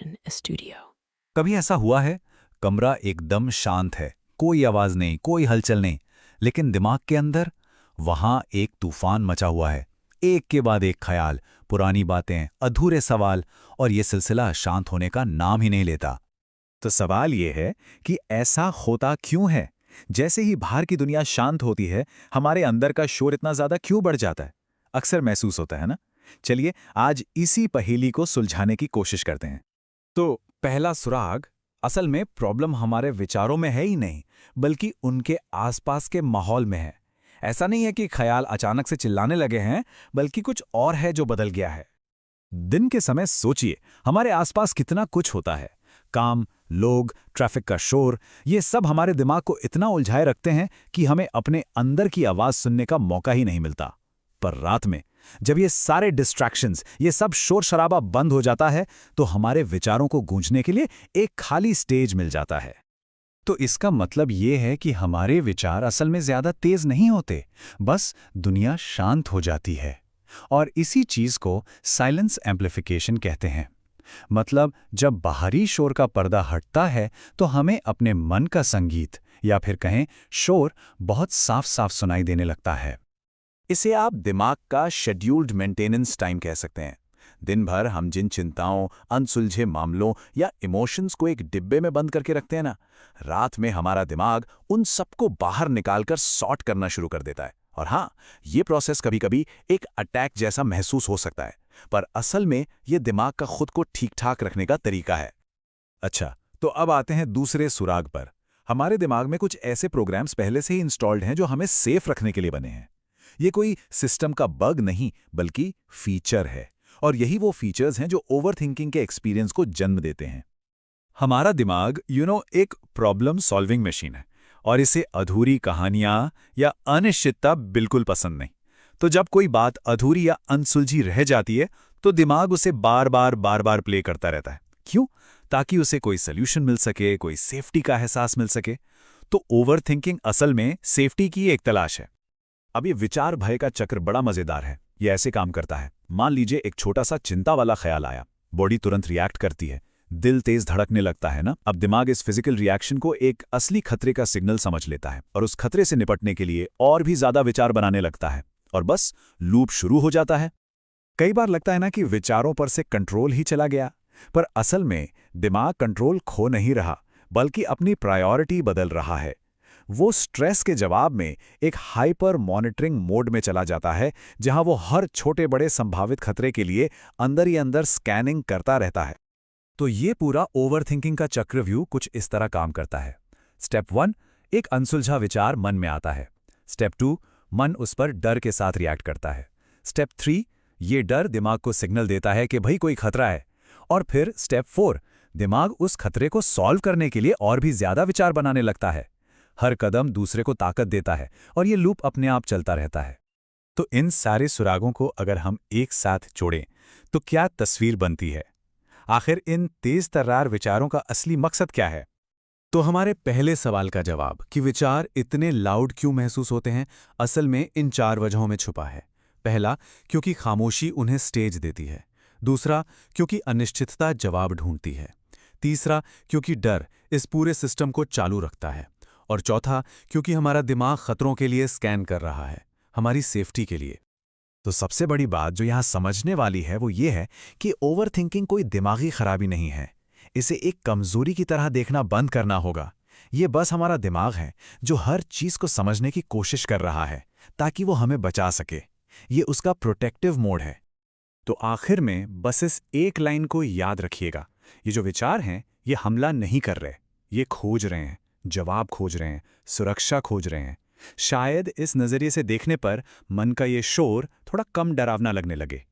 imagine a studio. कभी ऐसा हुआ है, कमरा एकदम शांत है, कोई आवाज नहीं, कोई हलचल नहीं, लेकिन दिमाग के अंदर वहां एक तूफान मचा हुआ है। एक के बाद एक ख्याल, पुरानी बातें, अधूरे सवाल, और ये सिलसिला शांत होने का नाम ही नहीं लेता। तो सवाल ये है कि ऐसा होता क्यों है? जैसे ही बाहर की दुनिया शांत होती है, हमारे अंदर का शोर इतना ज्यादा क्यों बढ़ जाता है? अक्सर महसूस होता है ना? चलिए आज इसी पहेली को सुलझाने की कोशिश करते हैं। तो पहला सुराग, असल में प्रॉब्लम हमारे विचारों में है ही नहीं, बल्कि उनके आसपास के माहौल में है। ऐसा नहीं है कि ख्याल अचानक से चिल्लाने लगे हैं, बल्कि कुछ और है जो बदल गया है। दिन के समय सोचिए, हमारे आसपास कितना कुछ होता है। काम, लोग, ट्रैफिक का शोर, ये सब हमारे दिमाग को इतना उलझाए रखते हैं कि हमें अपने अंदर की आवाज सुनने का मौका ही नहीं मिलता। पर रात में जब ये सारे डिस्ट्रैक्शंस, ये सब शोर शराबा बंद हो जाता है, तो हमारे विचारों को गूंजने के लिए एक खाली स्टेज मिल जाता है। तो इसका मतलब ये है कि हमारे विचार असल में ज्यादा तेज नहीं होते, बस दुनिया शांत हो जाती है। और इसी चीज को साइलेंस एम्प्लीफिकेशन कहते हैं। मतलब जब बाहरी शोर का पर्दा हटता है, तो हमें अपने मन का संगीत, या फिर कहें शोर, बहुत साफ साफ सुनाई देने लगता है। इसे आप दिमाग का शेड्यूल्ड मेंटेनेंस टाइम कह सकते हैं। दिन भर हम जिन चिंताओं, अनसुलझे मामलों या इमोशंस को एक डिब्बे में बंद करके रखते हैं ना, रात में हमारा दिमाग उन सबको बाहर निकालकर सॉर्ट करना शुरू कर देता है। और हाँ, ये प्रोसेस कभी-कभी एक अटैक जैसा महसूस हो सकता है, पर असल में ये दिमाग का खुद को ठीक-ठाक रखने का तरीका है। अच्छा, तो अब आते हैं दूसरे सुराग पर। हमारे दिमाग में कुछ ऐसे प्रोग्राम्स पहले से ही इंस्टॉल्ड हैं जो हमें सेफ रखने के लिए बने हैं। ये कोई सिस्टम का बग नहीं, बल्कि फीचर है। और यही वो फीचर्स हैं जो ओवरथिंकिंग के एक्सपीरियंस को जन्म देते हैं। हमारा दिमाग एक प्रॉब्लम सॉल्विंग मशीन है, और इसे अधूरी कहानियां या अनिश्चितता बिल्कुल पसंद नहीं। तो जब कोई बात अधूरी या अनसुलझी रह जाती है, तो दिमाग उसे बार बार प्ले करता रहता है। क्यों? ताकि उसे कोई सोल्यूशन मिल सके, कोई सेफ्टी का एहसास मिल सके। तो ओवरथिंकिंग असल में सेफ्टी की एक तलाश है। अब ये विचार भय का चक्र बड़ा मजेदार है। ये ऐसे काम करता है। मान लीजिए एक छोटा सा चिंता वाला ख्याल आया, बॉडी तुरंत रिएक्ट करती है, दिल तेज धड़कने लगता है ना। अब दिमाग इस फिजिकल रिएक्शन को एक असली खतरे का सिग्नल समझ लेता है, और उस खतरे से निपटने के लिए और भी ज्यादा विचार बनाने लगता है, और बस लूप शुरू हो जाता है। कई बार लगता है ना कि विचारों पर से कंट्रोल ही चला गया, पर असल में दिमाग कंट्रोल खो नहीं रहा, बल्कि अपनी प्रायोरिटी बदल रहा है। वो स्ट्रेस के जवाब में एक हाइपर मॉनिटरिंग मोड में चला जाता है, जहां वो हर छोटे बड़े संभावित खतरे के लिए अंदर ही अंदर स्कैनिंग करता रहता है। तो ये पूरा ओवरथिंकिंग का चक्रव्यूह कुछ इस तरह काम करता है। स्टेप 1, एक अनसुलझा विचार मन में आता है। स्टेप 2, मन उस पर डर के साथ रिएक्ट करता है। स्टेप 3, ये डर दिमाग को सिग्नल देता है कि भाई कोई खतरा है। और फिर स्टेप 4, दिमाग उस खतरे को सॉल्व करने के लिए और भी ज्यादा विचार बनाने लगता है। हर कदम दूसरे को ताकत देता है, और ये लूप अपने आप चलता रहता है। तो इन सारे सुरागों को अगर हम एक साथ जोड़ें, तो क्या तस्वीर बनती है? आखिर इन तेज तर्रार विचारों का असली मकसद क्या है? तो हमारे पहले सवाल का जवाब कि विचार इतने लाउड क्यों महसूस होते हैं, असल में इन 4 वजहों में छुपा है। पहला, क्योंकि खामोशी उन्हें स्टेज देती है। दूसरा, क्योंकि अनिश्चितता जवाब ढूंढती है। तीसरा, क्योंकि डर इस पूरे सिस्टम को चालू रखता है। और चौथा, क्योंकि हमारा दिमाग खतरों के लिए स्कैन कर रहा है, हमारी सेफ्टी के लिए। तो सबसे बड़ी बात जो यहाँ समझने वाली है वो ये है कि ओवरथिंकिंग कोई दिमागी खराबी नहीं है। इसे एक कमजोरी की तरह देखना बंद करना होगा। ये बस हमारा दिमाग है जो हर चीज को समझने की कोशिश कर रहा है, ताकि वो हमें बचा सके। ये उसका प्रोटेक्टिव मोड है। तो आखिर में बस इस एक लाइन को याद रखिएगा, ये जो विचार हैं ये हमला नहीं कर रहे, ये खोज रहे हैं, जवाब खोज रहे हैं, सुरक्षा खोज रहे हैं। शायद इस नजरिए से देखने पर मन का ये शोर थोड़ा कम डरावना लगने लगे।